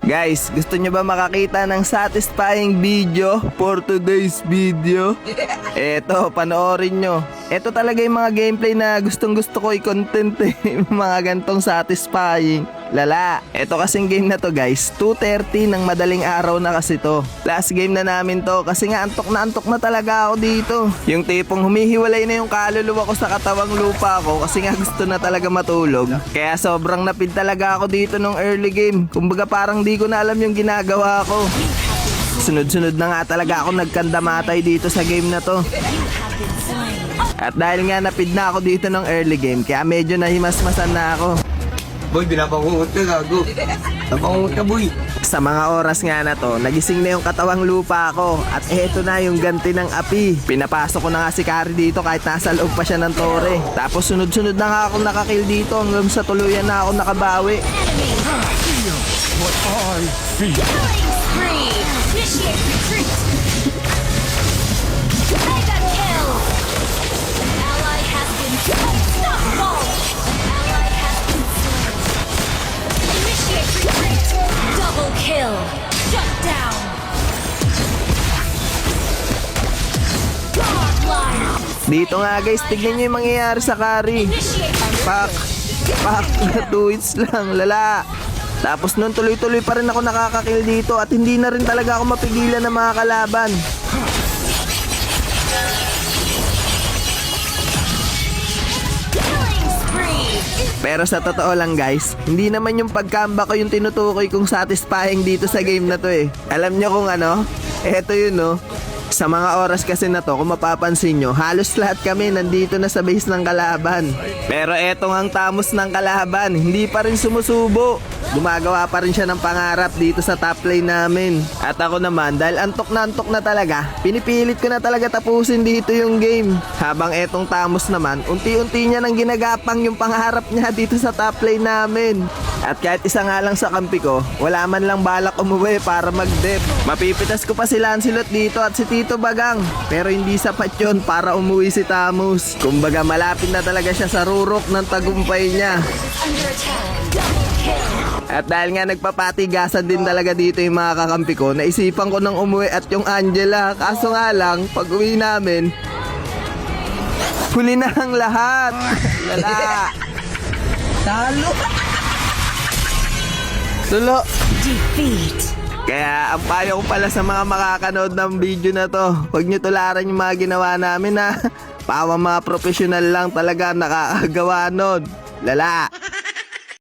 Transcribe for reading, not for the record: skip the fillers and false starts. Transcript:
Guys, gusto nyo ba makakita ng satisfying video for today's video? Eto, panoorin nyo. Eto talaga yung mga gameplay na gustong gusto ko i-content eh. Mga gantong satisfying. Lala, eto kasing game na to guys, 2:30 ng madaling araw na kasi to. Last game na namin to kasi nga antok na talaga ako dito. Yung tipong humihiwalay na yung kaluluwa ko sa katawang lupa ko kasi nga gusto na talaga matulog. Kaya sobrang napid talaga ako dito nung early game. Kumbaga parang di ko na alam yung ginagawa ko. Sunod-sunod na nga talaga ako nagkandamatay dito sa game na to. At dahil nga napid na ako dito ng early game, kaya medyo nahimasmasan na ako. Boy, binapangungot ka, gago. Napangungot ka, boy. Sa mga oras nga na to, nagising na yung katawang lupa ko. At eto na yung ganti ng api. Pinapasok ko na nga si Kari dito kahit nasa loob pa siya ng tore. Tapos sunod-sunod na nga ako nakakill dito hanggang sa tuluyan na ako nakabawi. What I feel. Killing spree! Initiate retreat! Mega kill! Ally has been unstoppable! Ally has been slain. Initiate retreat! Double kill! Shut down! Godlike! Dito nga guys, tignan nyo yung mangyayari sa Kari. Initiate Pak! Pak! 2 hits lang, lala. Tapos nun tuloy-tuloy pa rin ako nakakakill dito at hindi na rin talaga ako mapigilan ng mga kalaban. killing spree! Pero sa totoo lang guys, hindi naman yung pagkamba ko yung tinutukoy kong satisfying dito sa game na to eh. Alam nyo kung ano? Eto yun no. Sa mga oras kasi na to, kung mapapansin nyo, halos lahat kami nandito na sa base ng kalaban. Pero etong ang tamos ng kalaban, hindi pa rin sumusubo. Gumagawa pa rin siya ng pangarap dito sa top lane namin. At ako naman, dahil antok na talaga, pinipilit ko na talaga tapusin dito yung game. Habang etong tamos naman, unti-unti niya nang ginagapang yung pangarap niya dito sa top lane namin. At kahit isa nga lang sa kampi ko, wala man lang balak umuwi para mag-dep. Mapipitas ko pa si Lancelot dito at si Tito Bagang. Pero hindi sapat yun para umuwi si Tamus. Kumbaga malapit na talaga siya sa rurok ng tagumpay niya. Under attack! Double kill! At dahil nga nagpapatigasan din talaga dito yung mga kakampi ko, naisipan ko nang umuwi at yung Angela. Kaso nga lang, pag uwi namin, huli na ang lahat. Lala. Talo. Tulo. Defeat! Kaya ang payo ko pala sa mga makakanood ng video na to, huwag nyo tularan yung mga ginawa namin ha. Pawa mga professional lang talaga nakakagawa nun. Lala.